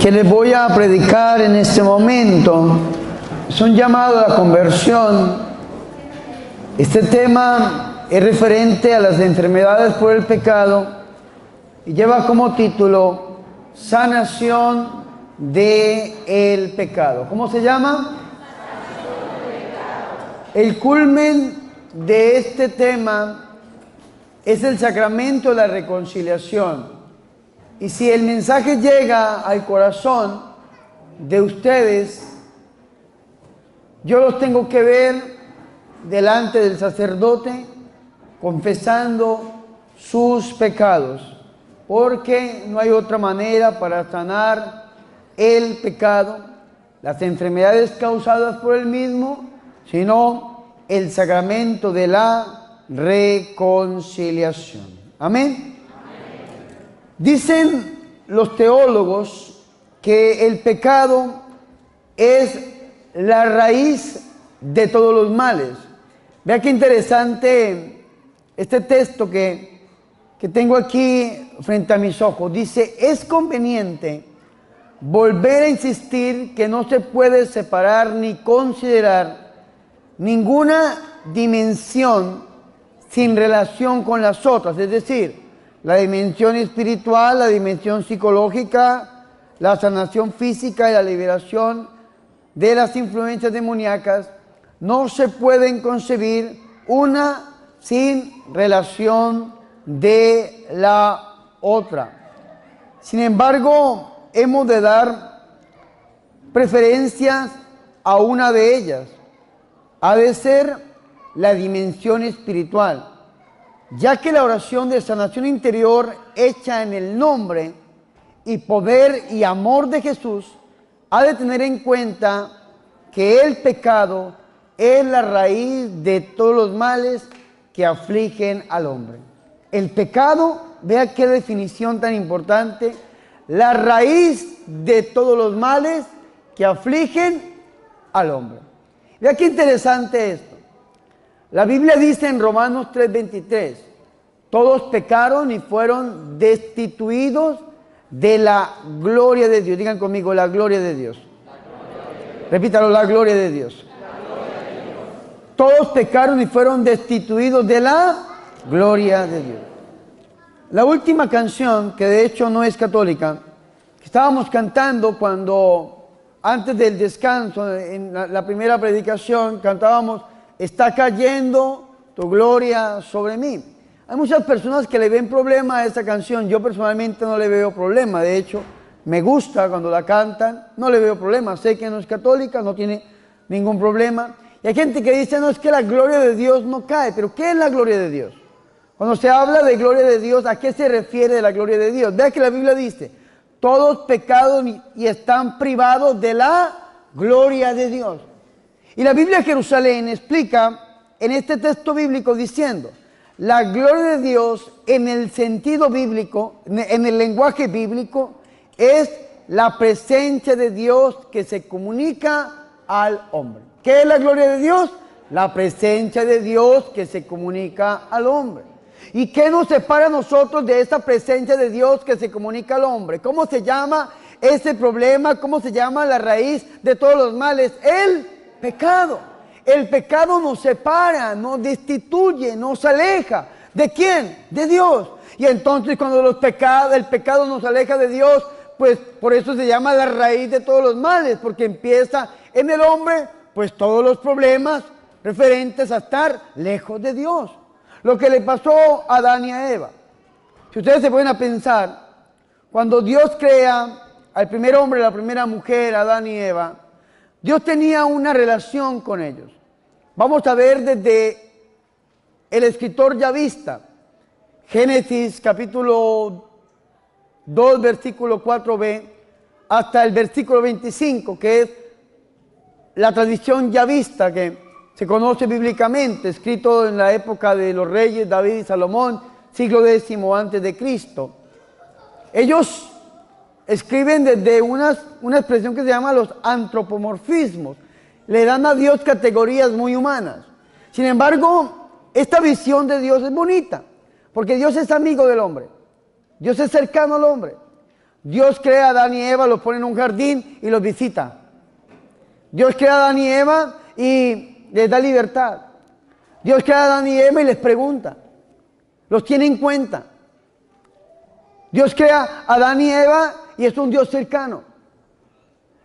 que les voy a predicar en este momento es un llamado a la conversión. Este tema es referente a las enfermedades por el pecado y lleva como título Sanación del pecado. ¿Cómo se llama? El culmen de este tema es el sacramento de la reconciliación. Y si el mensaje llega al corazón de ustedes, yo los tengo que ver delante del sacerdote confesando sus pecados, porque no hay otra manera para sanar el pecado, las enfermedades causadas por el mismo, sino el sacramento de la reconciliación. Amén. Dicen los teólogos que el pecado es la raíz de todos los males. Vea qué interesante este texto que tengo aquí frente a mis ojos. Dice, es conveniente volver a insistir que no se puede separar ni considerar ninguna dimensión sin relación con las otras, es decir, la dimensión espiritual, la dimensión psicológica, la sanación física y la liberación de las influencias demoníacas, no se pueden concebir una sin relación de la otra. Sin embargo, hemos de dar preferencias a una de ellas. Ha de ser la dimensión espiritual, ya que la oración de sanación interior hecha en el nombre y poder y amor de Jesús ha de tener en cuenta que el pecado es la raíz de todos los males que afligen al hombre. El pecado, vea qué definición tan importante, la raíz de todos los males que afligen al hombre. Vea qué interesante esto. La Biblia dice en Romanos 3:23, todos pecaron y fueron destituidos de la gloria de Dios. Digan conmigo, la gloria de Dios. Repítalo, la gloria de Dios. Todos pecaron y fueron destituidos de la gloria de Dios. La última canción, que de hecho no es católica, que estábamos cantando cuando, antes del descanso, en la primera predicación, cantábamos, está cayendo tu gloria sobre mí. Hay muchas personas que le ven problema a esta canción. Yo personalmente no le veo problema. De hecho, me gusta cuando la cantan. No le veo problema. Sé que no es católica, no tiene ningún problema. Y hay gente que dice, no, es que la gloria de Dios no cae. Pero ¿qué es la gloria de Dios? Cuando se habla de gloria de Dios, ¿a qué se refiere la gloria de Dios? Vea que la Biblia dice, todos pecados y están privados de la gloria de Dios. Y la Biblia de Jerusalén explica en este texto bíblico diciendo, la gloria de Dios en el sentido bíblico, en el lenguaje bíblico, es la presencia de Dios que se comunica al hombre. ¿Qué es la gloria de Dios? La presencia de Dios que se comunica al hombre. ¿Y qué nos separa a nosotros de esa presencia de Dios que se comunica al hombre? ¿Cómo se llama ese problema? ¿Cómo se llama la raíz de todos los males? El pecado. El pecado nos separa, nos destituye, nos aleja. ¿De quién? De Dios. Y entonces cuando el pecado nos aleja de Dios, pues por eso se llama la raíz de todos los males, porque empieza en el hombre, pues todos los problemas referentes a estar lejos de Dios. Lo que le pasó a Adán y a Eva. Si ustedes se ponen a pensar, cuando Dios crea al primer hombre y a la primera mujer, Adán y Eva, Dios tenía una relación con ellos. Vamos a ver desde el escritor yavista, Génesis capítulo 2, versículo 4b, hasta el versículo 25, que es la tradición yavista que se conoce bíblicamente, escrito en la época de los reyes David y Salomón, siglo X antes de Cristo. Ellos escriben desde una expresión que se llama los antropomorfismos. Le dan a Dios categorías muy humanas. Sin embargo, esta visión de Dios es bonita, porque Dios es amigo del hombre. Dios es cercano al hombre. Dios crea a Adán y Eva, los pone en un jardín y los visita. Dios crea a Adán y Eva y les da libertad. Dios crea a Adán y Eva y les pregunta. Los tiene en cuenta. Dios crea a Adán y Eva y es un Dios cercano.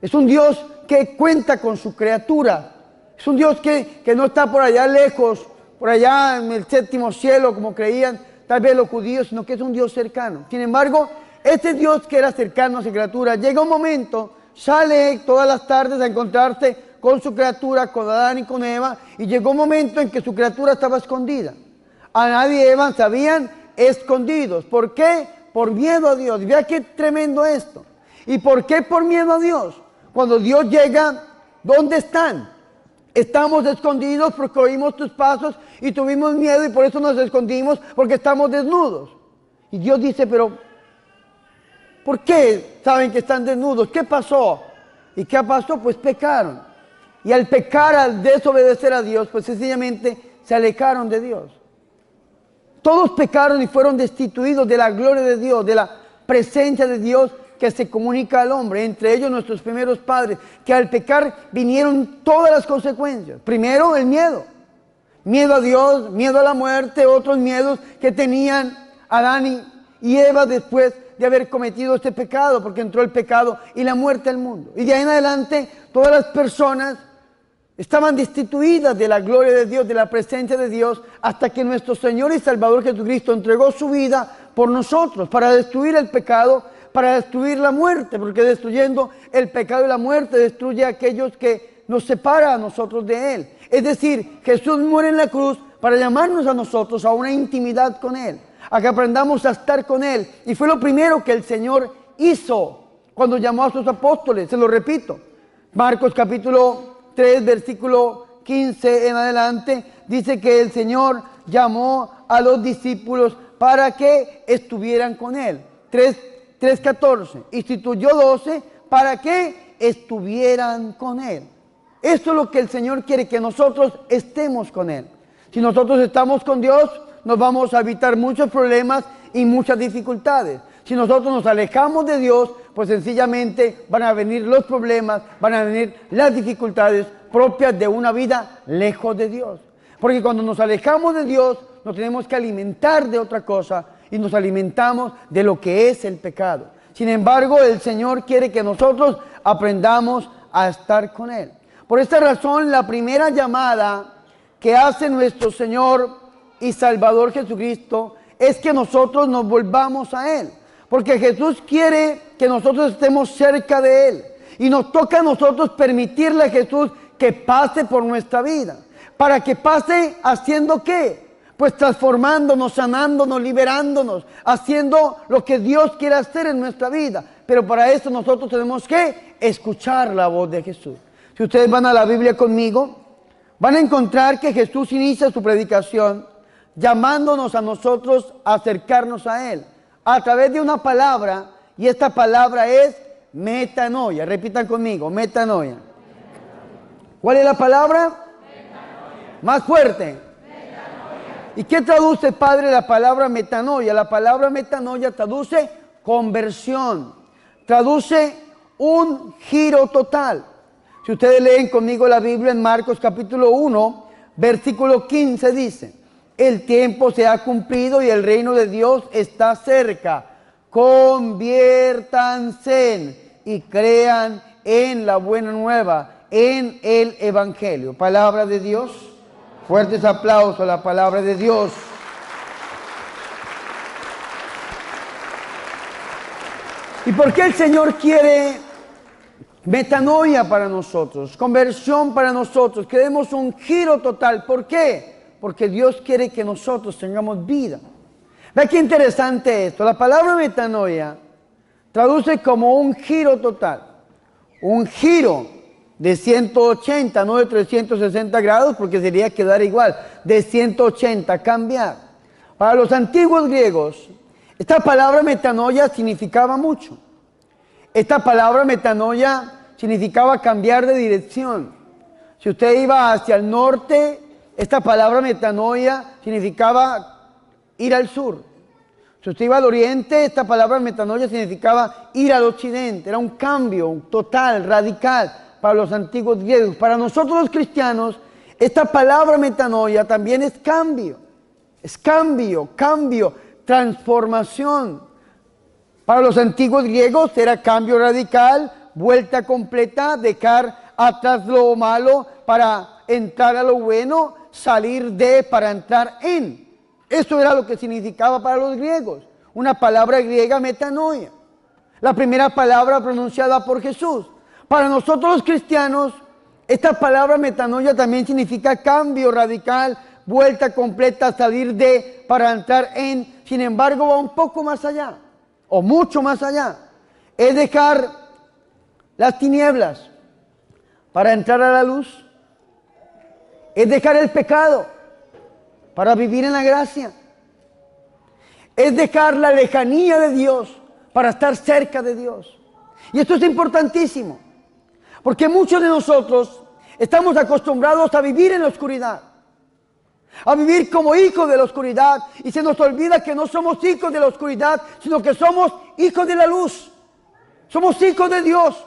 Es un Dios que cuenta con su criatura. Es un Dios que no está por allá lejos, por allá en el séptimo cielo, como creían tal vez los judíos, sino que es un Dios cercano. Sin embargo, este Dios que era cercano a su criatura, llega un momento, sale todas las tardes a encontrarse con su criatura, con Adán y con Eva, y llegó un momento en que su criatura estaba escondida. Adán y Eva se habían escondidos. ¿Por qué? Por miedo a Dios. Vea qué tremendo esto. ¿Y por qué por miedo a Dios? Cuando Dios llega, ¿dónde están? Estamos escondidos porque oímos tus pasos y tuvimos miedo y por eso nos escondimos, porque estamos desnudos. Y Dios dice, pero ¿por qué saben que están desnudos? ¿Qué pasó? ¿Y qué pasó? Pues pecaron. Y al pecar, al desobedecer a Dios, pues sencillamente se alejaron de Dios. Todos pecaron y fueron destituidos de la gloria de Dios, de la presencia de Dios que se comunica al hombre, entre ellos nuestros primeros padres, que al pecar vinieron todas las consecuencias. Primero, el miedo. Miedo a Dios, miedo a la muerte, otros miedos que tenían Adán y Eva después de haber cometido este pecado, porque entró el pecado y la muerte al mundo. Y de ahí en adelante, todas las personas estaban destituidas de la gloria de Dios, de la presencia de Dios, hasta que nuestro Señor y Salvador Jesucristo entregó su vida por nosotros, para destruir el pecado, para destruir la muerte, porque destruyendo el pecado y la muerte destruye a aquellos que nos separan a nosotros de Él. Es decir, Jesús muere en la cruz para llamarnos a nosotros a una intimidad con Él, a que aprendamos a estar con Él. Y fue lo primero que el Señor hizo cuando llamó a sus apóstoles. Se lo repito, Marcos capítulo 3, versículo 15 en adelante, dice que el Señor llamó a los discípulos para que estuvieran con Él. 3:14, instituyó 12 para que estuvieran con Él. Esto es lo que el Señor quiere, que nosotros estemos con Él. Si nosotros estamos con Dios, nos vamos a evitar muchos problemas y muchas dificultades. Si nosotros nos alejamos de Dios, pues sencillamente van a venir los problemas, van a venir las dificultades propias de una vida lejos de Dios. Porque cuando nos alejamos de Dios, nos tenemos que alimentar de otra cosa y nos alimentamos de lo que es el pecado. Sin embargo, el Señor quiere que nosotros aprendamos a estar con Él. Por esta razón, la primera llamada que hace nuestro Señor y Salvador Jesucristo es que nosotros nos volvamos a Él. Porque Jesús quiere que nosotros estemos cerca de Él. Y nos toca a nosotros permitirle a Jesús que pase por nuestra vida. ¿Para que pase haciendo qué? Pues transformándonos, sanándonos, liberándonos, haciendo lo que Dios quiere hacer en nuestra vida. Pero para eso nosotros tenemos que escuchar la voz de Jesús. Si ustedes van a la Biblia conmigo, van a encontrar que Jesús inicia su predicación llamándonos a nosotros a acercarnos a Él a través de una palabra, y esta palabra es metanoia. Repitan conmigo, metanoia. ¿Cuál es la palabra? Metanoia. Más fuerte. Metanoia. ¿Y qué traduce, Padre, la palabra metanoia? La palabra metanoia traduce conversión, traduce un giro total. Si ustedes leen conmigo la Biblia en Marcos capítulo 1, versículo 15 dice: el tiempo se ha cumplido y el reino de Dios está cerca. Conviértanse y crean en la buena nueva, en el Evangelio. Palabra de Dios. Fuertes aplausos a la palabra de Dios. ¿Y por qué el Señor quiere metanoia para nosotros? Conversión para nosotros. Queremos un giro total. ¿Por qué? Porque Dios quiere que nosotros tengamos vida. Ve qué interesante esto. La palabra metanoia traduce como un giro total. Un giro de 180, no de 360 grados, porque sería quedar igual. De 180, cambiar. Para los antiguos griegos, esta palabra metanoia significaba mucho. Esta palabra metanoia significaba cambiar de dirección. Si usted iba hacia el norte, esta palabra metanoia significaba ir al sur. Si usted iba al oriente, esta palabra metanoia significaba ir al occidente. Era un cambio total, radical para los antiguos griegos. Para nosotros los cristianos, esta palabra metanoia también es cambio. Es cambio, transformación. Para los antiguos griegos era cambio radical, vuelta completa, dejar atrás lo malo para entrar a lo bueno, salir de para entrar en. Eso era lo que significaba para los griegos. Una palabra griega, metanoia. La primera palabra pronunciada por Jesús. Para nosotros los cristianos, esta palabra metanoia también significa cambio radical, vuelta completa, salir de para entrar en. Sin embargo, va un poco más allá, o mucho más allá. Es dejar las tinieblas para entrar a la luz. Es dejar el pecado para vivir en la gracia. Es dejar la lejanía de Dios para estar cerca de Dios. Y esto es importantísimo, porque muchos de nosotros estamos acostumbrados a vivir en la oscuridad, a vivir como hijos de la oscuridad, y se nos olvida que no somos hijos de la oscuridad, sino que somos hijos de la luz. Somos hijos de Dios.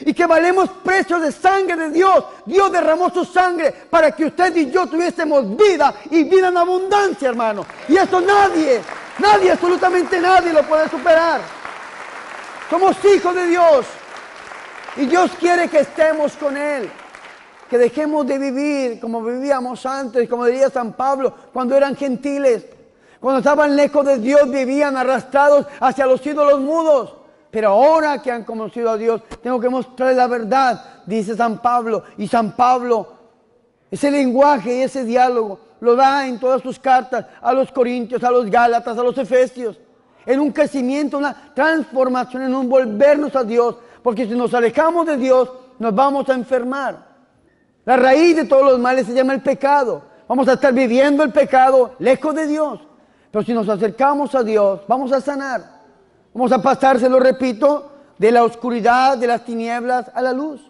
Y que valemos precios de sangre de Dios. Dios derramó su sangre para que usted y yo tuviésemos vida y vida en abundancia, hermano. Y eso nadie, absolutamente nadie lo puede superar. Somos hijos de Dios. Y Dios quiere que estemos con Él. Que dejemos de vivir como vivíamos antes, como diría San Pablo, cuando eran gentiles. Cuando estaban lejos de Dios, vivían arrastrados hacia los ídolos mudos. Pero ahora que han conocido a Dios, tengo que mostrarles la verdad, dice San Pablo. Y San Pablo, ese lenguaje y ese diálogo, lo da en todas sus cartas a los Corintios, a los Gálatas, a los Efesios. En un crecimiento, una transformación, en un volvernos a Dios. Porque si nos alejamos de Dios, nos vamos a enfermar. La raíz de todos los males se llama el pecado. Vamos a estar viviendo el pecado lejos de Dios. Pero si nos acercamos a Dios, vamos a sanar. Vamos a pasar, se lo repito, de la oscuridad, de las tinieblas a la luz.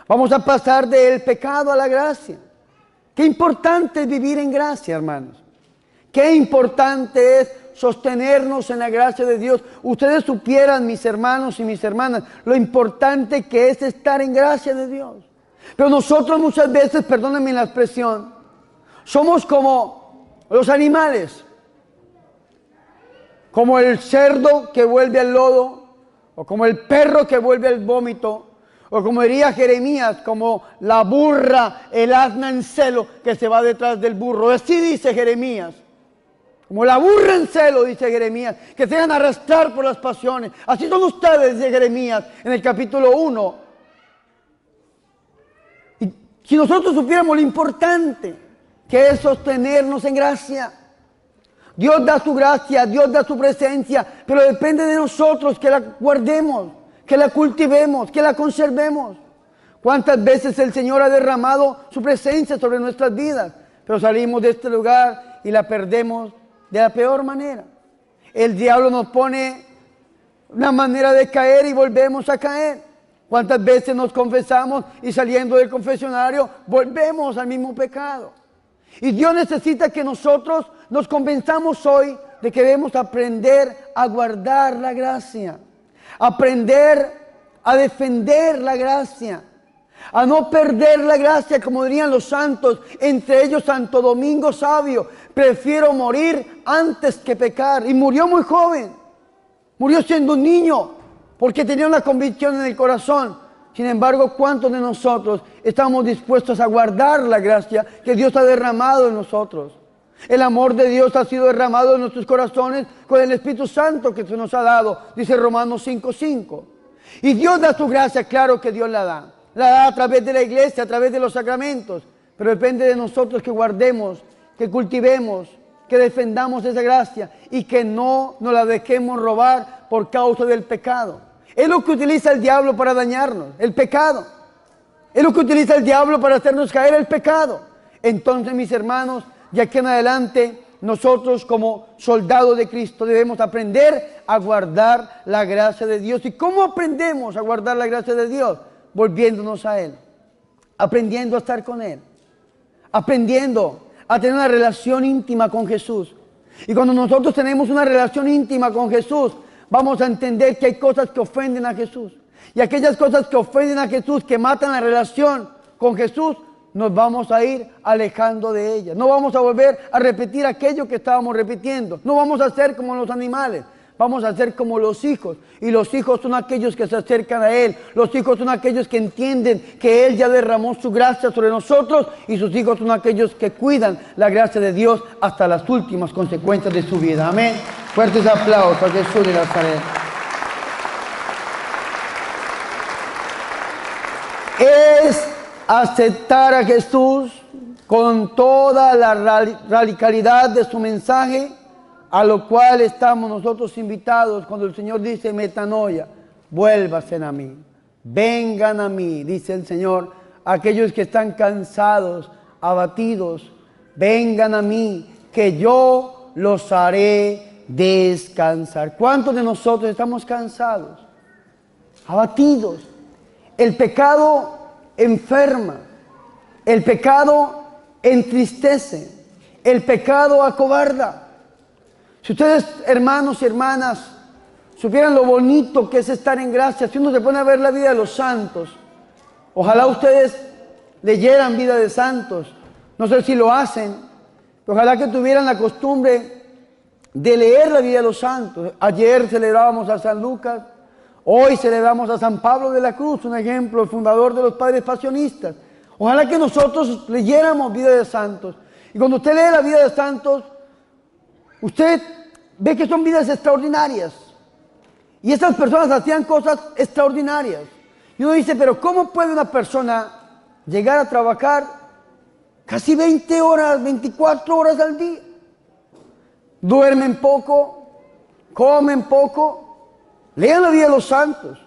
Vamos a pasar del pecado a la gracia. Qué importante es vivir en gracia, hermanos. Qué importante es sostenernos en la gracia de Dios. Ustedes supieran, mis hermanos y mis hermanas, lo importante que es estar en gracia de Dios. Pero nosotros muchas veces, perdónenme la expresión, somos como los animales. Como el cerdo que vuelve al lodo, o como el perro que vuelve al vómito, o como diría Jeremías, como la burra, el asna en celo que se va detrás del burro. Así dice Jeremías. Como la burra en celo, dice Jeremías, que se dejan arrastrar por las pasiones. Así son ustedes, dice Jeremías, en el capítulo 1. Y si nosotros supiéramos lo importante que es sostenernos en gracia. Dios da su gracia, Dios da su presencia, pero depende de nosotros que la guardemos, que la cultivemos, que la conservemos. ¿Cuántas veces el Señor ha derramado su presencia sobre nuestras vidas? Pero salimos de este lugar y la perdemos de la peor manera. El diablo nos pone una manera de caer y volvemos a caer. ¿Cuántas veces nos confesamos y saliendo del confesionario volvemos al mismo pecado? Y Dios necesita que nosotros nos convenzamos hoy de que debemos aprender a guardar la gracia, aprender a defender la gracia, a no perder la gracia, como dirían los santos, entre ellos Santo Domingo Sabio: prefiero morir antes que pecar. Y murió muy joven, murió siendo un niño, porque tenía una convicción en el corazón. Sin embargo, ¿cuántos de nosotros estamos dispuestos a guardar la gracia que Dios ha derramado en nosotros? El amor de Dios ha sido derramado en nuestros corazones con el Espíritu Santo que se nos ha dado, dice Romanos 5:5. Y Dios da su gracia, claro que Dios la da. La da a través de la iglesia, a través de los sacramentos. Pero depende de nosotros que guardemos, que cultivemos, que defendamos esa gracia y que no nos la dejemos robar por causa del pecado. Es lo que utiliza el diablo para dañarnos, el pecado. Es lo que utiliza el diablo para hacernos caer, el pecado. Entonces, mis hermanos, de aquí en adelante, nosotros como soldados de Cristo debemos aprender a guardar la gracia de Dios. ¿Y cómo aprendemos a guardar la gracia de Dios? Volviéndonos a Él, aprendiendo a estar con Él, aprendiendo a tener una relación íntima con Jesús. Y cuando nosotros tenemos una relación íntima con Jesús, vamos a entender que hay cosas que ofenden a Jesús. Y aquellas cosas que ofenden a Jesús, que matan la relación con Jesús, nos vamos a ir alejando de ellas. No vamos a volver a repetir aquello que estábamos repitiendo. No vamos a ser como los animales. Vamos a ser como los hijos. Y los hijos son aquellos que se acercan a Él. Los hijos son aquellos que entienden que Él ya derramó su gracia sobre nosotros. Y sus hijos son aquellos que cuidan la gracia de Dios hasta las últimas consecuencias de su vida. Amén. Fuertes aplausos a Jesús de Nazaret. Es aceptar a Jesús con toda la radicalidad de su mensaje, a lo cual estamos nosotros invitados cuando el Señor dice metanoia, vuélvasen a mí, vengan a mí, dice el Señor, aquellos que están cansados, abatidos, vengan a mí, que yo los haré descansar. ¿Cuántos de nosotros estamos cansados, abatidos? El pecado enferma, el pecado entristece, el pecado acobarda. Si ustedes, hermanos y hermanas, supieran lo bonito que es estar en gracia, si uno se pone a ver la vida de los santos, ojalá ustedes leyeran vida de santos, no sé si lo hacen, ojalá que tuvieran la costumbre de leer la vida de los santos. Ayer celebrábamos a San Lucas, hoy celebramos a San Pablo de la Cruz, un ejemplo, el fundador de los padres pasionistas. Ojalá que nosotros leyéramos vida de santos. Y cuando usted lee la vida de santos, usted ve que son vidas extraordinarias. Y estas personas hacían cosas extraordinarias. Y uno dice, pero ¿cómo puede una persona llegar a trabajar casi 20 horas, 24 horas al día? Duermen poco, comen poco. Lean la vida de los santos.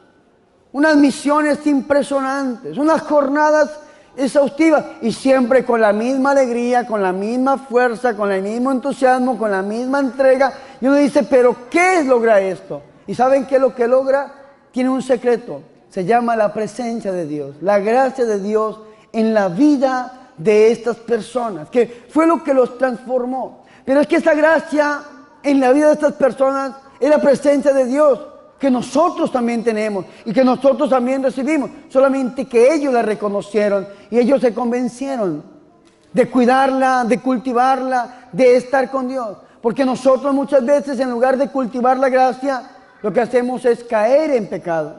Unas misiones impresionantes, unas jornadas exhaustivas y siempre con la misma alegría, con la misma fuerza, con el mismo entusiasmo, con la misma entrega. Y uno dice, pero ¿qué logra esto? ¿Y saben qué es lo que logra? Tiene un secreto, se llama la presencia de Dios, la gracia de Dios en la vida de estas personas, que fue lo que los transformó. Pero es que esa gracia en la vida de estas personas es la presencia de Dios, que nosotros también tenemos y que nosotros también recibimos, solamente que ellos la reconocieron y ellos se convencieron de cuidarla, de cultivarla, de estar con Dios. Porque nosotros muchas veces, en lugar de cultivar la gracia, lo que hacemos es caer en pecado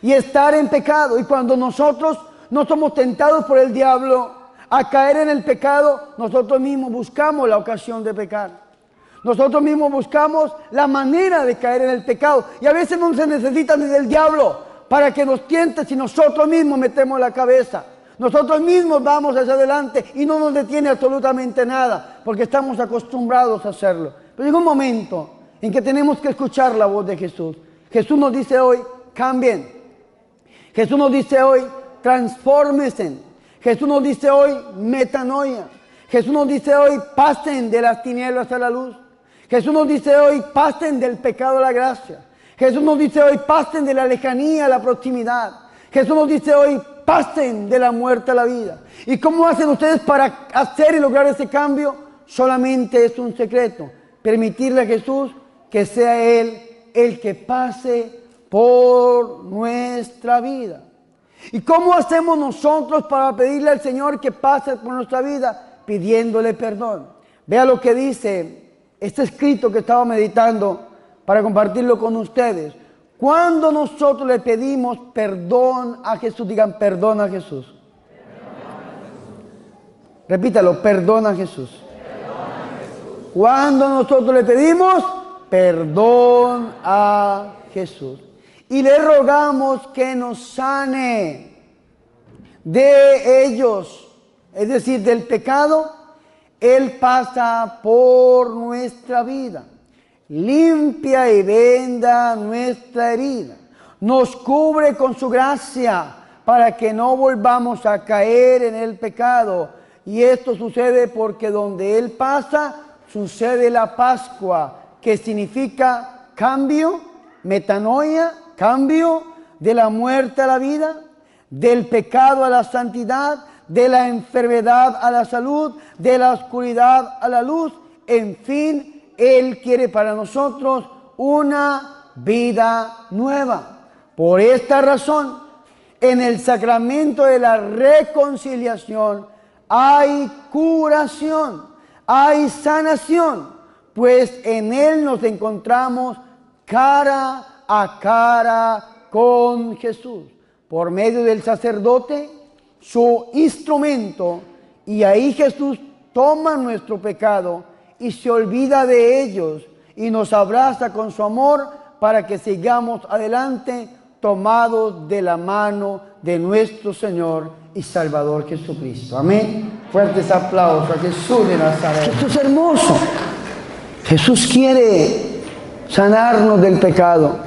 y estar en pecado. Y cuando nosotros no somos tentados por el diablo a caer en el pecado, nosotros mismos buscamos la ocasión de pecar. Nosotros mismos buscamos la manera de caer en el pecado. Y a veces no se necesita ni del diablo para que nos tiente, si nosotros mismos metemos la cabeza. Nosotros mismos vamos hacia adelante y no nos detiene absolutamente nada, porque estamos acostumbrados a hacerlo. Pero llega un momento en que tenemos que escuchar la voz de Jesús. Jesús nos dice hoy, cambien. Jesús nos dice hoy, transfórmense. Jesús nos dice hoy, metanoia. Jesús nos dice hoy, pasen de las tinieblas a la luz. Jesús nos dice hoy, pasen del pecado a la gracia. Jesús nos dice hoy, pasen de la lejanía a la proximidad. Jesús nos dice hoy, pasen de la muerte a la vida. ¿Y cómo hacen ustedes para hacer y lograr ese cambio? Solamente es un secreto. Permitirle a Jesús que sea Él el que pase por nuestra vida. ¿Y cómo hacemos nosotros para pedirle al Señor que pase por nuestra vida? Pidiéndole perdón. Vea lo que dice este escrito que estaba meditando para compartirlo con ustedes. Cuando nosotros le pedimos perdón a Jesús, digan perdón a Jesús. Repítalo, perdón a Jesús. Cuando nosotros le pedimos perdón a Jesús y le rogamos que nos sane de ellos, es decir, del pecado, Él pasa por nuestra vida, limpia y venda nuestra herida, nos cubre con su gracia para que no volvamos a caer en el pecado. Y esto sucede porque donde Él pasa, sucede la Pascua, que significa cambio, metanoia, cambio de la muerte a la vida, del pecado a la santidad, de la enfermedad a la salud, de la oscuridad a la luz, en fin, Él quiere para nosotros una vida nueva. Por esta razón, en el sacramento de la reconciliación hay curación, hay sanación, pues en Él nos encontramos cara a cara con Jesús, por medio del sacerdote, su instrumento, y ahí Jesús toma nuestro pecado y se olvida de ellos y nos abraza con su amor para que sigamos adelante tomados de la mano de nuestro Señor y Salvador Jesucristo. Amén. Fuertes aplausos a Jesús de Nazaret. Esto es hermoso. Jesús quiere sanarnos del pecado,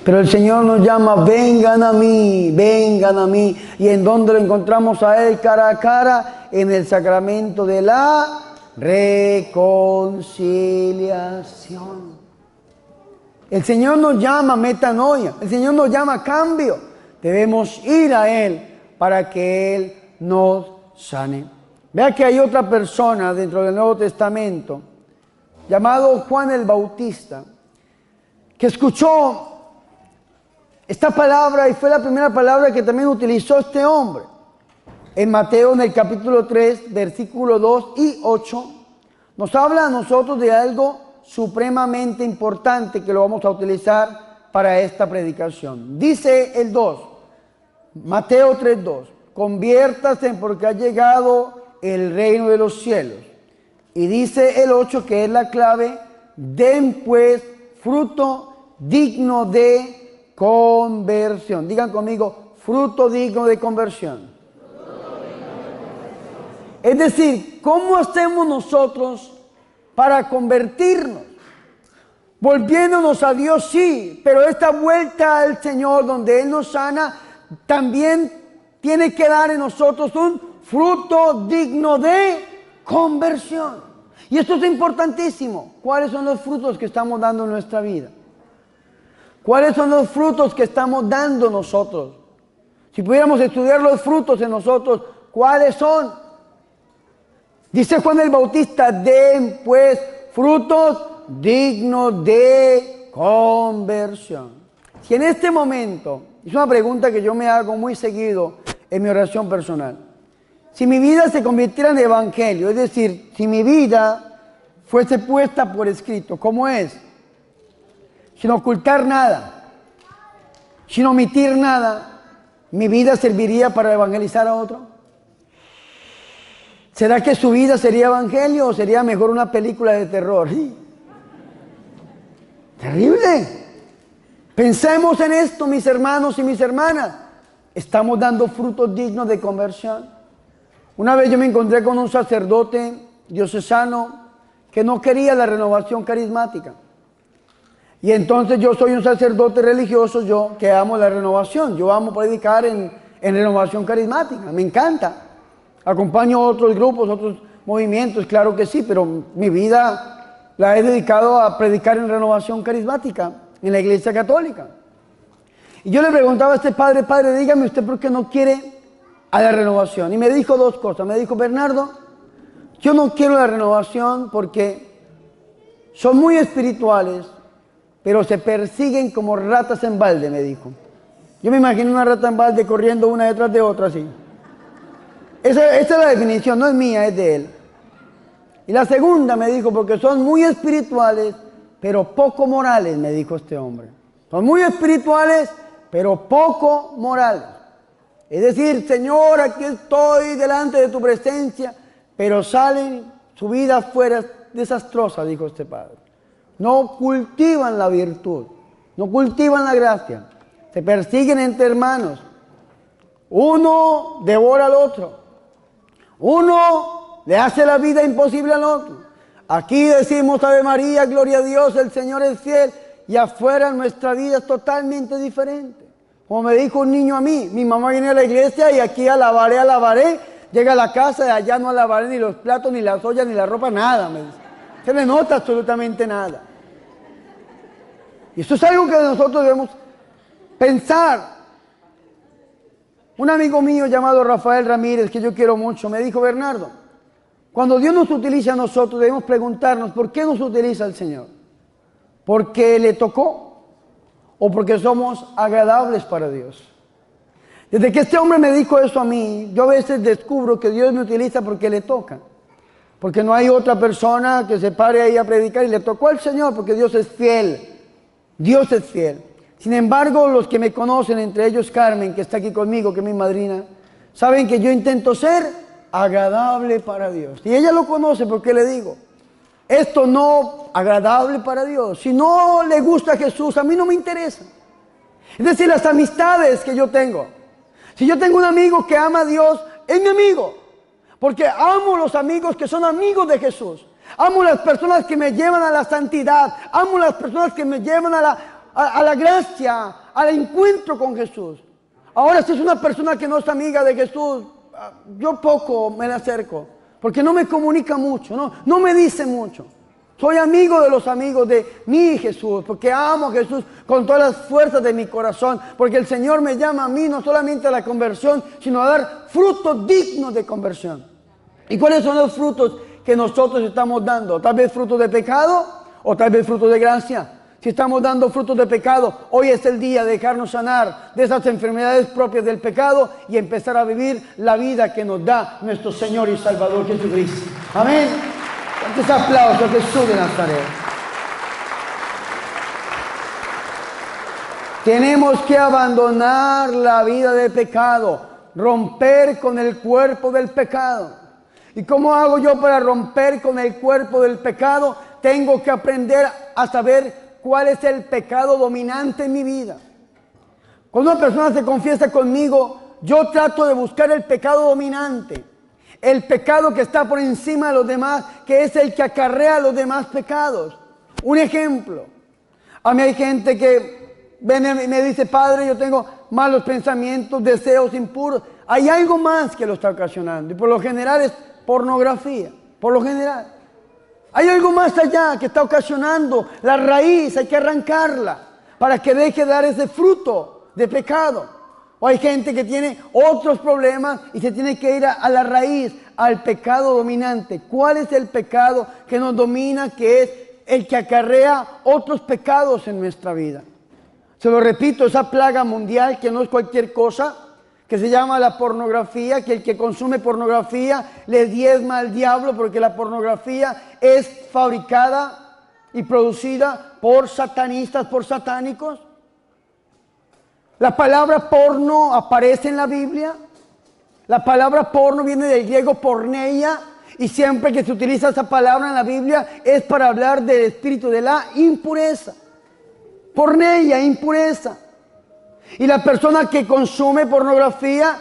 pero el Señor nos llama, vengan a mí, vengan a mí. ¿Y en dónde lo encontramos a Él cara a cara? En el sacramento de la reconciliación. El Señor nos llama metanoia, el Señor nos llama cambio. Debemos ir a Él para que Él nos sane. Vea que hay otra persona dentro del Nuevo Testamento, llamado Juan el Bautista, que escuchó esta palabra y fue la primera palabra que también utilizó este hombre. En Mateo, en el capítulo 3, versículo 2 y 8, nos habla a nosotros de algo supremamente importante que lo vamos a utilizar para esta predicación. Dice el 2, Mateo 3:2, conviértase porque ha llegado el reino de los cielos. Y dice el 8, que es la clave, den pues fruto digno de conversión. Digan conmigo, fruto digno de conversión. Es decir, ¿cómo hacemos nosotros para convertirnos? Volviéndonos a Dios, sí, pero esta vuelta al Señor donde Él nos sana, también tiene que dar en nosotros un fruto digno de conversión. Y esto es importantísimo. ¿Cuáles son los frutos que estamos dando en nuestra vida? ¿Cuáles son los frutos que estamos dando nosotros? Si pudiéramos estudiar los frutos en nosotros, ¿cuáles son? Dice Juan el Bautista, den pues frutos dignos de conversión. Si en este momento, es una pregunta que yo me hago muy seguido en mi oración personal, si mi vida se convirtiera en evangelio, es decir, si mi vida fuese puesta por escrito, ¿cómo es? Sin ocultar nada, sin omitir nada, ¿mi vida serviría para evangelizar a otro? ¿Será que su vida sería evangelio o sería mejor una película de terror? ¡Sí! ¡Terrible! Pensemos en esto, mis hermanos y mis hermanas. ¿Estamos dando frutos dignos de conversión? Una vez yo me encontré con un sacerdote diocesano que no quería la renovación carismática. Y entonces yo soy un sacerdote religioso, yo que amo la renovación. Yo amo predicar en renovación carismática, me encanta. Acompaño otros grupos, otros movimientos, claro que sí, pero mi vida la he dedicado a predicar en renovación carismática, en la Iglesia Católica. Y yo le preguntaba a este padre, dígame usted por qué no quiere a la renovación. Y me dijo dos cosas. Me dijo, Bernardo, yo no quiero la renovación porque son muy espirituales, pero se persiguen como ratas en balde, me dijo. Yo me imagino una rata en balde corriendo una detrás de otra así. Esa es la definición, no es mía, es de él. Y la segunda me dijo, porque son muy espirituales, pero poco morales, me dijo este hombre. Son muy espirituales, pero poco morales. Es decir, Señor, aquí estoy delante de tu presencia, pero salen, su vida fuera desastrosa, dijo este padre. No cultivan la virtud, no cultivan la gracia, se persiguen entre hermanos. Uno devora al otro. Uno le hace la vida imposible al otro. Aquí decimos Ave María, gloria a Dios, el Señor es fiel, y afuera nuestra vida es totalmente diferente. Como me dijo un niño a mí, mi mamá viene a la iglesia y aquí alabaré, llega a la casa y allá no alabaré ni los platos, ni las ollas, ni la ropa, nada, me dice. Se le nota absolutamente nada. Y eso es algo que nosotros debemos pensar. Un amigo mío llamado Rafael Ramírez, que yo quiero mucho, me dijo, Bernardo, Cuando Dios nos utiliza a nosotros, debemos preguntarnos, ¿por qué nos utiliza el Señor? ¿Porque le tocó? ¿O porque somos agradables para Dios? Desde que este hombre me dijo eso a mí, yo a veces descubro que Dios me utiliza porque le toca. Porque no hay otra persona que se pare ahí a predicar y le tocó al Señor, porque Dios es fiel. Dios es fiel. Sin embargo, los que me conocen, entre ellos Carmen, que está aquí conmigo, que es mi madrina, saben que yo intento ser agradable para Dios. Y ella lo conoce porque le digo, esto no agradable para Dios. Si no le gusta a Jesús, a mí no me interesa. Es decir, las amistades que yo tengo. Si yo tengo un amigo que ama a Dios, es mi amigo. Porque amo los amigos que son amigos de Jesús. Amo las personas que me llevan a la santidad. Amo las personas que me llevan a la gracia, al encuentro con Jesús. Ahora, si es una persona que no es amiga de Jesús, yo poco me le acerco. Porque no me comunica mucho, no me dice mucho. Soy amigo de los amigos de mi Jesús, porque amo a Jesús con todas las fuerzas de mi corazón, porque el Señor me llama a mí no solamente a la conversión, sino a dar frutos dignos de conversión. ¿Y cuáles son los frutos que nosotros estamos dando? Tal vez frutos de pecado o tal vez frutos de gracia. Si estamos dando frutos de pecado, hoy es el día de dejarnos sanar de esas enfermedades propias del pecado y empezar a vivir la vida que nos da nuestro Señor y Salvador Jesucristo. Amén. Fuertes aplausos a Jesús de Nazaret. Tenemos que abandonar la vida del pecado, romper con el cuerpo del pecado. ¿Y cómo hago yo para romper con el cuerpo del pecado? Tengo que aprender a saber cuál es el pecado dominante en mi vida. Cuando una persona se confiesa conmigo, yo trato de buscar el pecado dominante. El pecado que está por encima de los demás, que es el que acarrea los demás pecados. Un ejemplo. A mí hay gente que viene y me dice, Padre, yo tengo malos pensamientos, deseos impuros. Hay algo más que lo está ocasionando. Y por lo general es pornografía. Por lo general. Hay algo más allá que está ocasionando la raíz. Hay que arrancarla para que deje de dar ese fruto de pecado. O hay gente que tiene otros problemas y se tiene que ir a la raíz, al pecado dominante. ¿Cuál es el pecado que nos domina? Que es el que acarrea otros pecados en nuestra vida. Se lo repito, esa plaga mundial que no es cualquier cosa, que se llama la pornografía, que el que consume pornografía le diezma al diablo, porque la pornografía es fabricada y producida por satanistas, por satánicos. La palabra porno aparece en la Biblia. La palabra porno viene del griego porneia, y siempre que se utiliza esa palabra en la Biblia es para hablar del espíritu de la impureza. Porneia, impureza. Y la persona que consume pornografía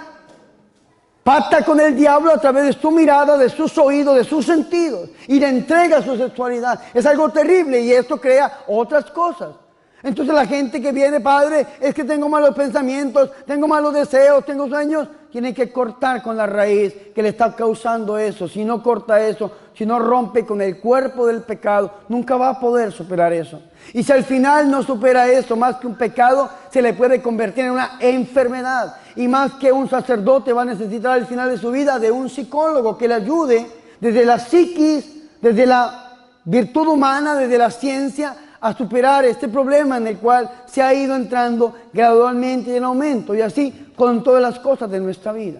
pacta con el diablo a través de su mirada, de sus oídos, de sus sentidos, y le entrega su sexualidad. Es algo terrible y esto crea otras cosas. Entonces la gente que viene, Padre, es que tengo malos pensamientos, tengo malos deseos, tengo sueños, tiene que cortar con la raíz que le está causando eso. Si no corta eso, si no rompe con el cuerpo del pecado, nunca va a poder superar eso. Y si al final no supera eso, más que un pecado, se le puede convertir en una enfermedad. Y más que un sacerdote va a necesitar al final de su vida de un psicólogo que le ayude desde la psiquis, desde la virtud humana, desde la ciencia, a superar este problema en el cual se ha ido entrando gradualmente en aumento, y así con todas las cosas de nuestra vida.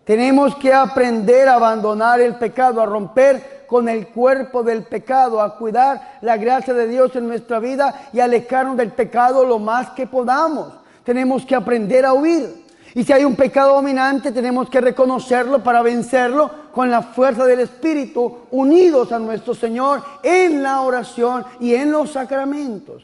Tenemos que aprender a abandonar el pecado, a romper con el cuerpo del pecado, a cuidar la gracia de Dios en nuestra vida y alejarnos del pecado lo más que podamos. Tenemos que aprender a huir. Y si hay un pecado dominante, tenemos que reconocerlo para vencerlo con la fuerza del Espíritu, unidos a nuestro Señor en la oración y en los sacramentos.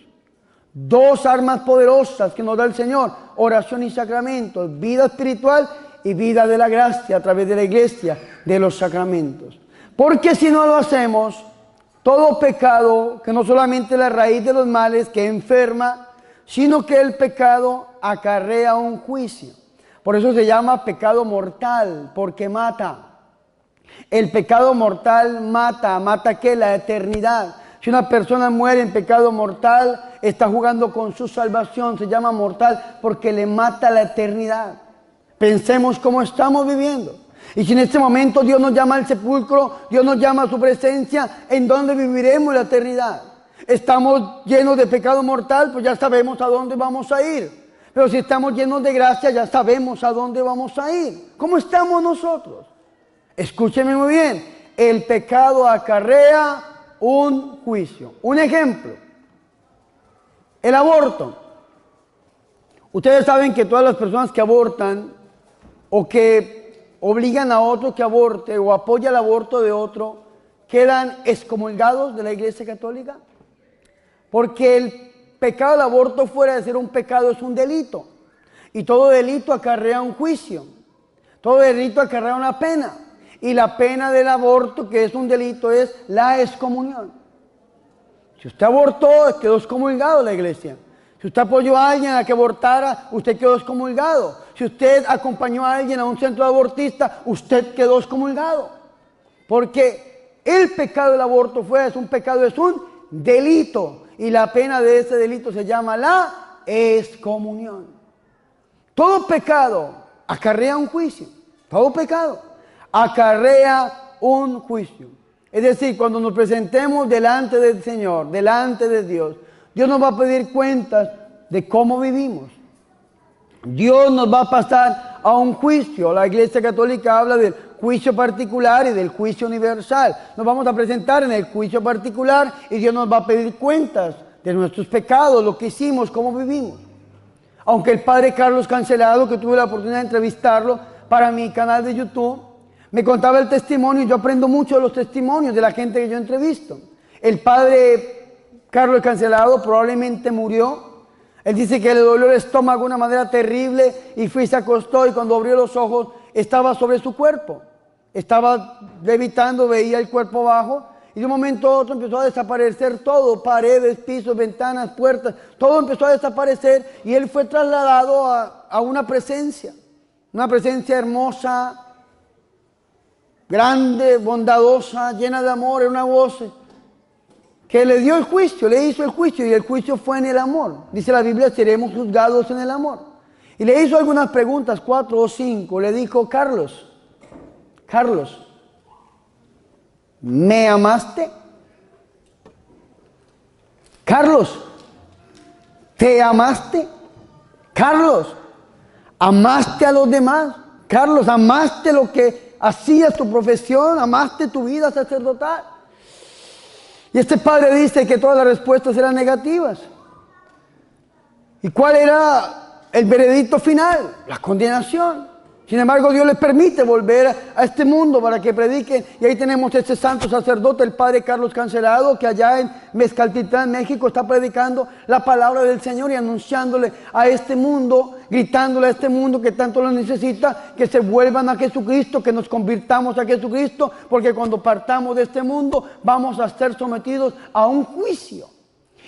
Dos armas poderosas que nos da el Señor: oración y sacramentos, vida espiritual y vida de la gracia a través de la iglesia, de los sacramentos. Porque si no lo hacemos, todo pecado, que no solamente es la raíz de los males que enferma, sino que el pecado acarrea un juicio. Por eso se llama pecado mortal, porque mata. El pecado mortal mata. ¿Mata qué? La eternidad. Si una persona muere en pecado mortal, está jugando con su salvación. Se llama mortal porque le mata la eternidad. Pensemos cómo estamos viviendo. Y si en este momento Dios nos llama al sepulcro, Dios nos llama a su presencia, ¿en dónde viviremos la eternidad? Estamos llenos de pecado mortal, pues ya sabemos a dónde vamos a ir. Pero si estamos llenos de gracia, ya sabemos a dónde vamos a ir. ¿Cómo estamos nosotros? Escúcheme muy bien. El pecado acarrea un juicio. Un ejemplo. El aborto. Ustedes saben que todas las personas que abortan o que obligan a otro que aborte o apoya el aborto de otro, quedan excomulgados de la Iglesia Católica. Porque el pecado del aborto, fuera de ser un pecado, es un delito. Y todo delito acarrea un juicio. Todo delito acarrea una pena. Y la pena del aborto, que es un delito, es la excomunión. Si usted abortó, quedó excomulgado de la iglesia. Si usted apoyó a alguien a que abortara, usted quedó excomulgado. Si usted acompañó a alguien a un centro abortista, usted quedó excomulgado. Porque el pecado del aborto es un pecado, es un delito. Y la pena de ese delito se llama la excomunión. Todo pecado acarrea un juicio. Todo pecado acarrea un juicio. Es decir, cuando nos presentemos delante del Señor, delante de Dios, Dios nos va a pedir cuentas de cómo vivimos. Dios nos va a pasar a un juicio. La Iglesia Católica habla del juicio particular y del juicio universal. Nos vamos a presentar en el juicio particular y Dios nos va a pedir cuentas de nuestros pecados, lo que hicimos, cómo vivimos. Aunque el padre Carlos Cancelado, que tuve la oportunidad de entrevistarlo para mi canal de YouTube, me contaba el testimonio, y yo aprendo mucho de los testimonios de la gente que yo entrevisto. El padre Carlos Cancelado probablemente murió. Él dice que le dolió el estómago de una manera terrible y fue y se acostó, y cuando abrió los ojos estaba sobre su cuerpo. Estaba levitando, veía el cuerpo bajo y de un momento a otro empezó a desaparecer todo, paredes, pisos, ventanas, puertas, todo empezó a desaparecer y él fue trasladado a una presencia hermosa, grande, bondadosa, llena de amor, era una voz que le dio el juicio, le hizo el juicio, y el juicio fue en el amor. Dice la Biblia, seremos juzgados en el amor. Y le hizo algunas preguntas, 4 o 5. Le dijo: Carlos, ¿me amaste? Carlos, ¿te amaste? Carlos, ¿amaste a los demás? Carlos, ¿amaste lo que hacías, tu profesión? ¿Amaste tu vida sacerdotal? Y este padre dice que todas las respuestas eran negativas. ¿Y cuál era el veredicto final? La condenación. Sin embargo, Dios les permite volver a este mundo para que prediquen. Y ahí tenemos este santo sacerdote, el padre Carlos Cancelado, que allá en Mezcaltitlán, México, está predicando la palabra del Señor y anunciándole a este mundo, gritándole a este mundo que tanto lo necesita, que se vuelvan a Jesucristo, que nos convirtamos a Jesucristo, porque cuando partamos de este mundo vamos a ser sometidos a un juicio.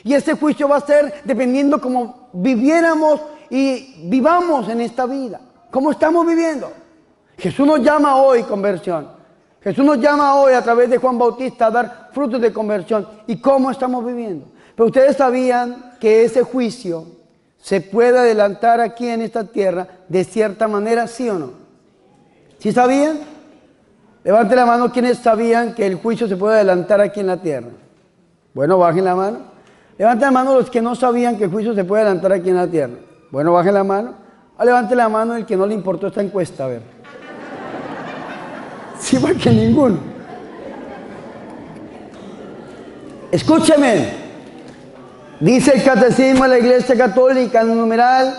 Y ese juicio va a ser dependiendo cómo viviéramos y vivamos en esta vida. ¿Cómo estamos viviendo? Jesús nos llama hoy conversión. Jesús nos llama hoy a través de Juan Bautista a dar frutos de conversión. ¿Y cómo estamos viviendo? Pero ustedes sabían que ese juicio se puede adelantar aquí en esta tierra de cierta manera, ¿sí o no? ¿Sí sabían? Levanten la mano quienes sabían que el juicio se puede adelantar aquí en la tierra. Bueno, bajen la mano. Levanten la mano los que no sabían que el juicio se puede adelantar aquí en la tierra. Bueno, bajen la mano. Levante la mano el que no le importó esta encuesta, a ver. Sí, porque ninguno. Escúcheme. Dice el Catecismo de la Iglesia Católica, en el numeral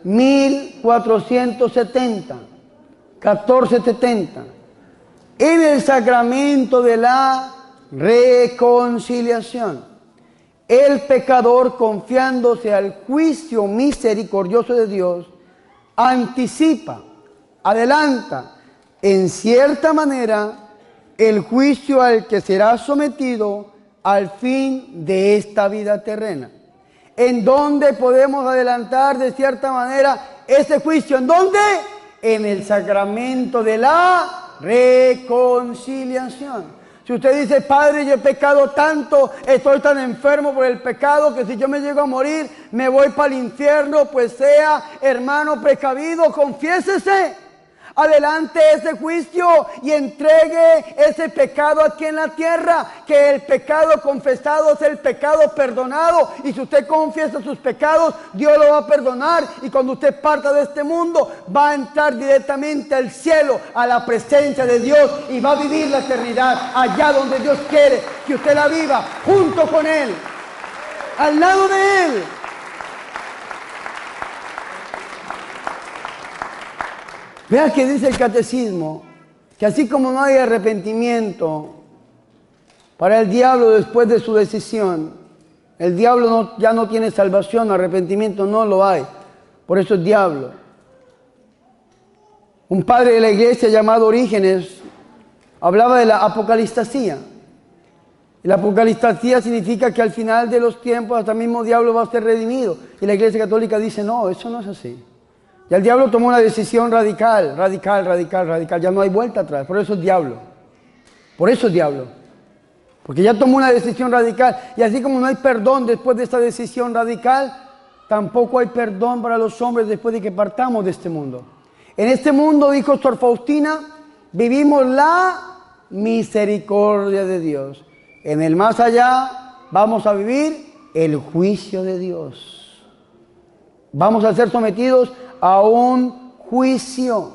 1470, 1470. En el sacramento de la reconciliación, el pecador, confiándose al juicio misericordioso de Dios, anticipa, adelanta, en cierta manera, el juicio al que será sometido al fin de esta vida terrena. ¿En dónde podemos adelantar de cierta manera ese juicio? ¿En dónde? En el sacramento de la reconciliación. Si usted dice: Padre, yo he pecado tanto, estoy tan enfermo por el pecado que si yo me llego a morir me voy para el infierno, pues sea, hermano precavido, confiésese. Adelante ese juicio y entregue ese pecado aquí en la tierra, que el pecado confesado es el pecado perdonado, y si usted confiesa sus pecados, Dios lo va a perdonar, y cuando usted parta de este mundo va a entrar directamente al cielo, a la presencia de Dios, y va a vivir la eternidad allá donde Dios quiere que usted la viva, junto con Él, al lado de Él. Vea que dice el catecismo, que así como no hay arrepentimiento para el diablo después de su decisión, el diablo ya no tiene salvación, arrepentimiento no lo hay, por eso es diablo. Un padre de la iglesia llamado Orígenes hablaba de la apocalistasía. Y la apocalistasía significa que al final de los tiempos hasta el mismo diablo va a ser redimido. Y la iglesia católica dice, no, eso no es así. Ya el diablo tomó una decisión radical, ya no hay vuelta atrás, por eso es diablo. Por eso es diablo. Porque ya tomó una decisión radical, y así como no hay perdón después de esta decisión radical, tampoco hay perdón para los hombres después de que partamos de este mundo. En este mundo, dijo Sor Faustina, vivimos la misericordia de Dios. En el más allá vamos a vivir el juicio de Dios. Vamos a ser sometidos a un juicio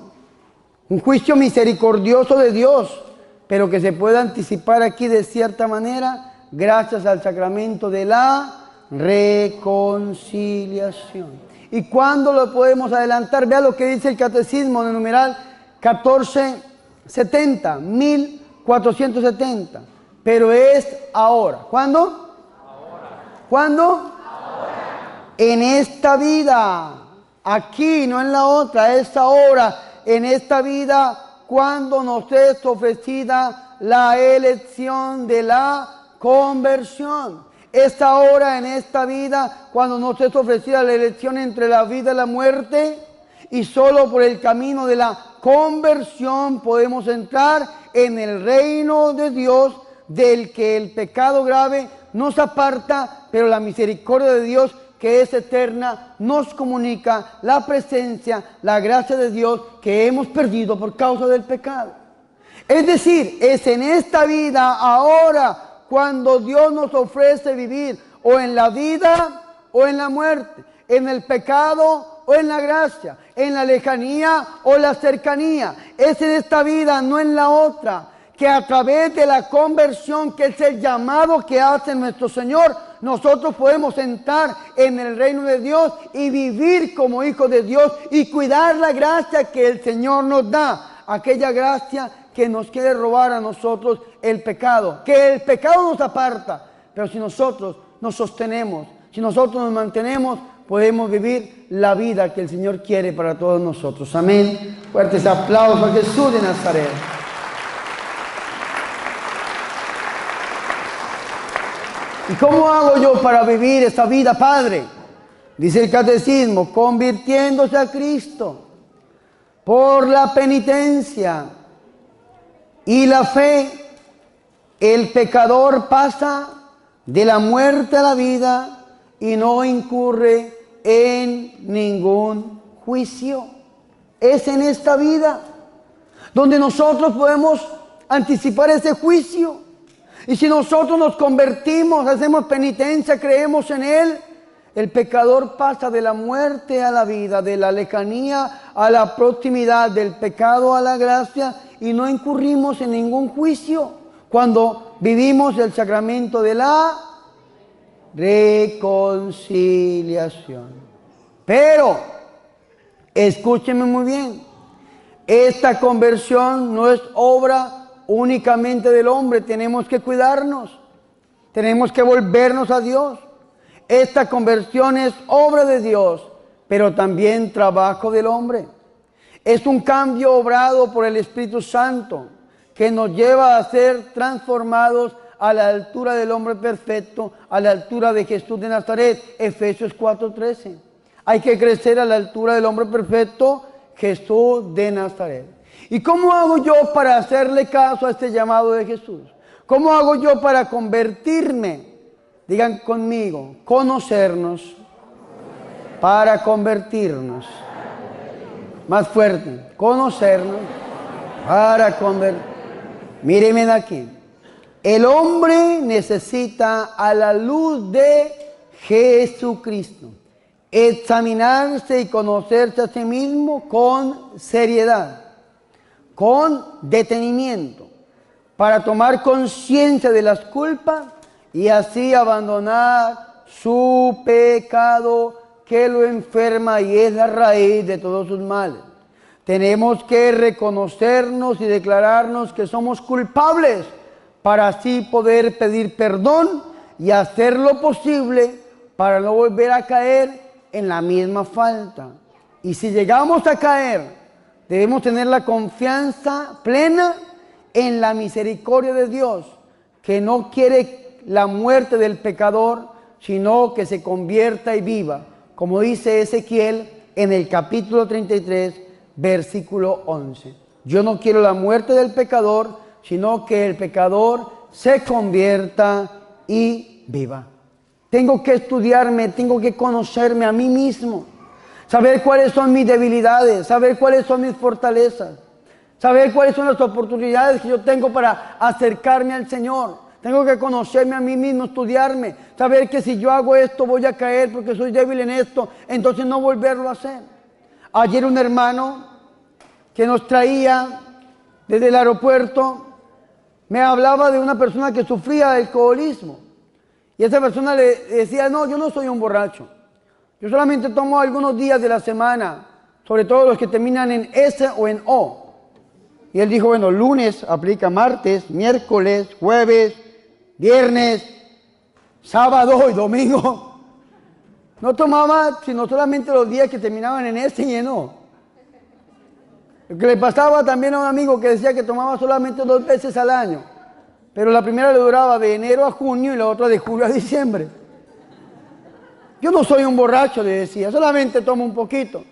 misericordioso de Dios, pero que se puede anticipar aquí de cierta manera gracias al sacramento de la reconciliación. ¿Y cuándo lo podemos adelantar? Vea lo que dice el catecismo en el numeral 1470. Pero es ahora. ¿Cuándo? Ahora. ¿Cuándo? Ahora. En esta vida. Aquí, no en la otra, es ahora, en esta vida, cuando nos es ofrecida la elección de la conversión. Es ahora, en esta vida, cuando nos es ofrecida la elección entre la vida y la muerte, y solo por el camino de la conversión podemos entrar en el reino de Dios, del que el pecado grave nos aparta, pero la misericordia de Dios, que es eterna, nos comunica la presencia, la gracia de Dios que hemos perdido por causa del pecado. Es decir, es en esta vida, ahora, cuando Dios nos ofrece vivir o en la vida o en la muerte, en el pecado o en la gracia, en la lejanía o la cercanía. Es en esta vida, no en la otra, que a través de la conversión, que es el llamado que hace nuestro Señor, nosotros podemos entrar en el reino de Dios y vivir como hijos de Dios y cuidar la gracia que el Señor nos da, aquella gracia que nos quiere robar a nosotros el pecado, que el pecado nos aparta, pero si nosotros nos sostenemos, si nosotros nos mantenemos, podemos vivir la vida que el Señor quiere para todos nosotros. Amén. Fuertes aplausos a Jesús de Nazaret. ¿Y cómo hago yo para vivir esta vida, Padre? Dice el catecismo, convirtiéndose a Cristo por la penitencia y la fe, el pecador pasa de la muerte a la vida y no incurre en ningún juicio. Es en esta vida donde nosotros podemos anticipar ese juicio. Y si nosotros nos convertimos, hacemos penitencia, creemos en Él, el pecador pasa de la muerte a la vida, de la lejanía a la proximidad, del pecado a la gracia, y no incurrimos en ningún juicio cuando vivimos el sacramento de la reconciliación. Pero, escúchenme muy bien, esta conversión no es obra únicamente del hombre, tenemos que cuidarnos, tenemos que volvernos a Dios. Esta conversión es obra de Dios, pero también trabajo del hombre. Es un cambio obrado por el Espíritu Santo que nos lleva a ser transformados a la altura del hombre perfecto, a la altura de Jesús de Nazaret. Efesios 4:13. Hay que crecer a la altura del hombre perfecto, Jesús de Nazaret. ¿Y cómo hago yo para hacerle caso a este llamado de Jesús? ¿Cómo hago yo para convertirme? Digan conmigo, conocernos para convertirnos. Más fuerte. Conocernos para convertir. Mírenme aquí. El hombre necesita a la luz de Jesucristo examinarse y conocerse a sí mismo con seriedad, con detenimiento, para tomar conciencia de las culpas y así abandonar su pecado que lo enferma y es la raíz de todos sus males. Tenemos que reconocernos y declararnos que somos culpables para así poder pedir perdón y hacer lo posible para no volver a caer en la misma falta. Y si llegamos a caer, debemos tener la confianza plena en la misericordia de Dios, que no quiere la muerte del pecador, sino que se convierta y viva, como dice Ezequiel en el capítulo 33, versículo 11. Yo no quiero la muerte del pecador, sino que el pecador se convierta y viva. Tengo que estudiarme, tengo que conocerme a mí mismo, saber cuáles son mis debilidades, saber cuáles son mis fortalezas, saber cuáles son las oportunidades que yo tengo para acercarme al Señor. Tengo que conocerme a mí mismo, estudiarme, saber que si yo hago esto voy a caer porque soy débil en esto, entonces no volverlo a hacer. Ayer un hermano que nos traía desde el aeropuerto me hablaba de una persona que sufría de alcoholismo. Y esa persona le decía, no, yo no soy un borracho. Yo solamente tomo algunos días de la semana, sobre todo los que terminan en S o en O. Y él dijo, bueno, lunes aplica, martes, miércoles, jueves, viernes, sábado y domingo. No tomaba sino solamente los días que terminaban en S y en O. Lo que le pasaba también a un amigo que decía que tomaba solamente 2 veces al año. Pero la primera le duraba de enero a junio y la otra de julio a diciembre. Yo no soy un borracho, le decía, solamente tomo un poquito.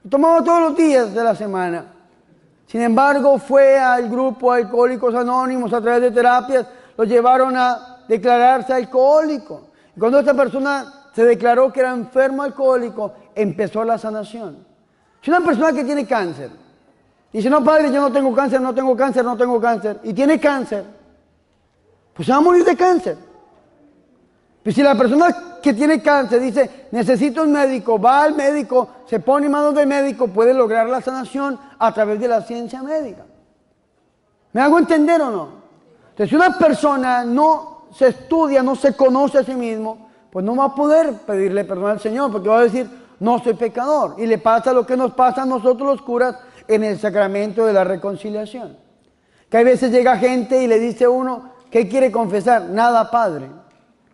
Y tomaba todos los días de la semana. Sin embargo, fue al grupo Alcohólicos Anónimos a través de terapias, lo llevaron a declararse alcohólico. Y cuando esta persona se declaró que era enfermo alcohólico, empezó la sanación. Si una persona que tiene cáncer dice, no, padre, yo no tengo cáncer, no tengo cáncer, no tengo cáncer, y tiene cáncer, pues se va a morir de cáncer. Pues si la persona que tiene cáncer dice, necesito un médico, va al médico, se pone en manos del médico, puede lograr la sanación a través de la ciencia médica. ¿Me hago entender o no? Entonces, si una persona no se estudia, no se conoce a sí mismo, pues no va a poder pedirle perdón al Señor, porque va a decir, no soy pecador. Y le pasa lo que nos pasa a nosotros los curas en el sacramento de la reconciliación. Que a veces llega gente y le dice a uno, ¿qué quiere confesar? Nada, padre.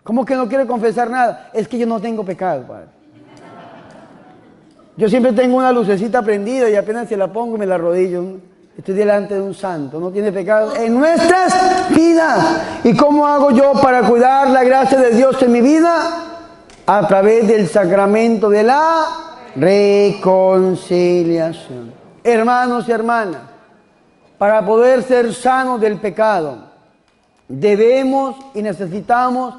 ¿Cómo que no quiere confesar nada? Es que yo no tengo pecado, padre. Yo siempre tengo una lucecita prendida y apenas se la pongo me la arrodillo. Estoy delante de un santo, no tiene pecado en nuestras vidas. ¿Y cómo hago yo para cuidar la gracia de Dios en mi vida? A través del sacramento de la reconciliación. Hermanos y hermanas, para poder ser sanos del pecado, debemos y necesitamos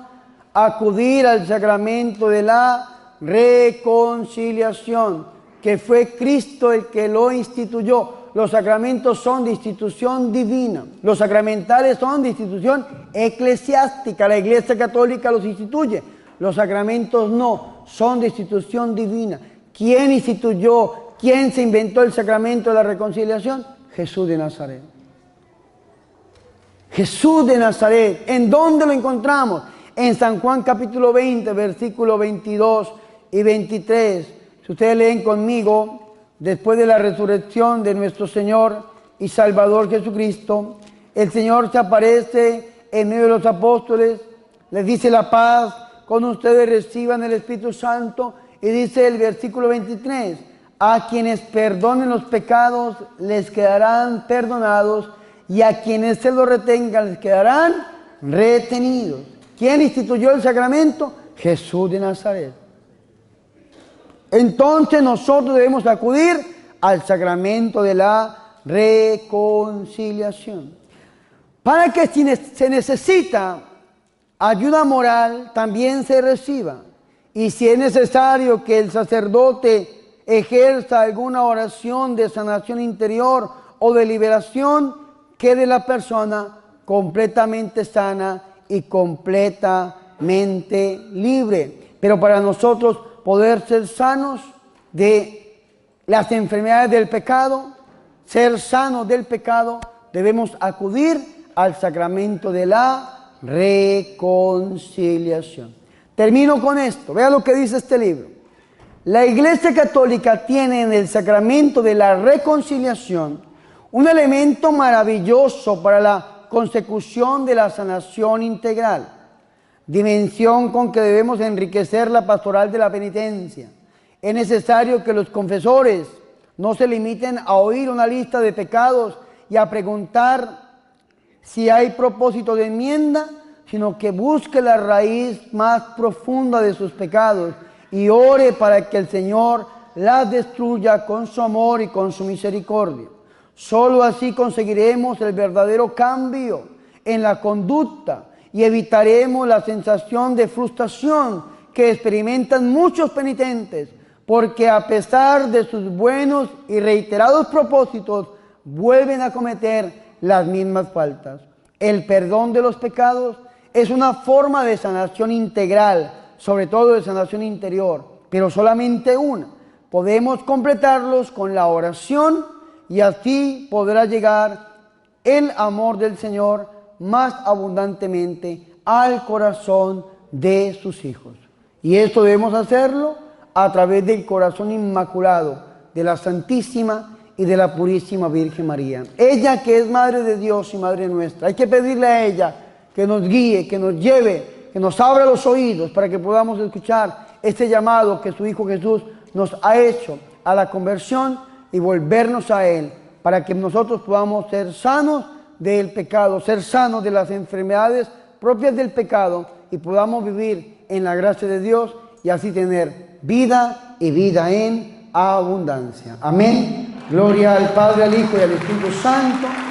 acudir al sacramento de la reconciliación, que fue Cristo el que lo instituyó. Los sacramentos son de institución divina, los sacramentales son de institución eclesiástica, la Iglesia Católica los instituye, los sacramentos no, son de institución divina. ¿Quién instituyó, quién se inventó el sacramento de la reconciliación? Jesús de Nazaret. Jesús de Nazaret. ¿En dónde lo encontramos? En San Juan capítulo 20, versículos 22 y 23. Si ustedes leen conmigo, después de la resurrección de nuestro Señor y Salvador Jesucristo, el Señor se aparece en medio de los apóstoles, les dice la paz, con ustedes reciban el Espíritu Santo, y dice el versículo 23, a quienes perdonen los pecados les quedarán perdonados, y a quienes se los retengan les quedarán retenidos. ¿Quién instituyó el sacramento? Jesús de Nazaret. Entonces nosotros debemos acudir al sacramento de la reconciliación. Para que si se necesita ayuda moral, también se reciba. Y si es necesario que el sacerdote ejerza alguna oración de sanación interior o de liberación, quede la persona completamente sana y completamente libre. Pero para nosotros poder ser sanos de las enfermedades del pecado, ser sanos del pecado, debemos acudir al sacramento de la reconciliación. Termino con esto. Vea lo que dice este libro. La Iglesia Católica tiene en el sacramento de la reconciliación un elemento maravilloso para la consecución de la sanación integral, dimensión con que debemos enriquecer la pastoral de la penitencia. Es necesario que los confesores no se limiten a oír una lista de pecados y a preguntar si hay propósito de enmienda, sino que busque la raíz más profunda de sus pecados y ore para que el Señor las destruya con su amor y con su misericordia. Solo así conseguiremos el verdadero cambio en la conducta y evitaremos la sensación de frustración que experimentan muchos penitentes, porque a pesar de sus buenos y reiterados propósitos, vuelven a cometer las mismas faltas. El perdón de los pecados es una forma de sanación integral, sobre todo de sanación interior, pero solamente una. Podemos completarlos con la oración y así podrá llegar el amor del Señor más abundantemente al corazón de sus hijos. Y esto debemos hacerlo a través del corazón inmaculado de la Santísima y de la Purísima Virgen María. Ella que es Madre de Dios y Madre nuestra. Hay que pedirle a ella que nos guíe, que nos lleve, que nos abra los oídos para que podamos escuchar este llamado que su Hijo Jesús nos ha hecho a la conversión y volvernos a Él, para que nosotros podamos ser sanos del pecado, ser sanos de las enfermedades propias del pecado y podamos vivir en la gracia de Dios y así tener vida y vida en abundancia. Amén. Gloria al Padre, al Hijo y al Espíritu Santo.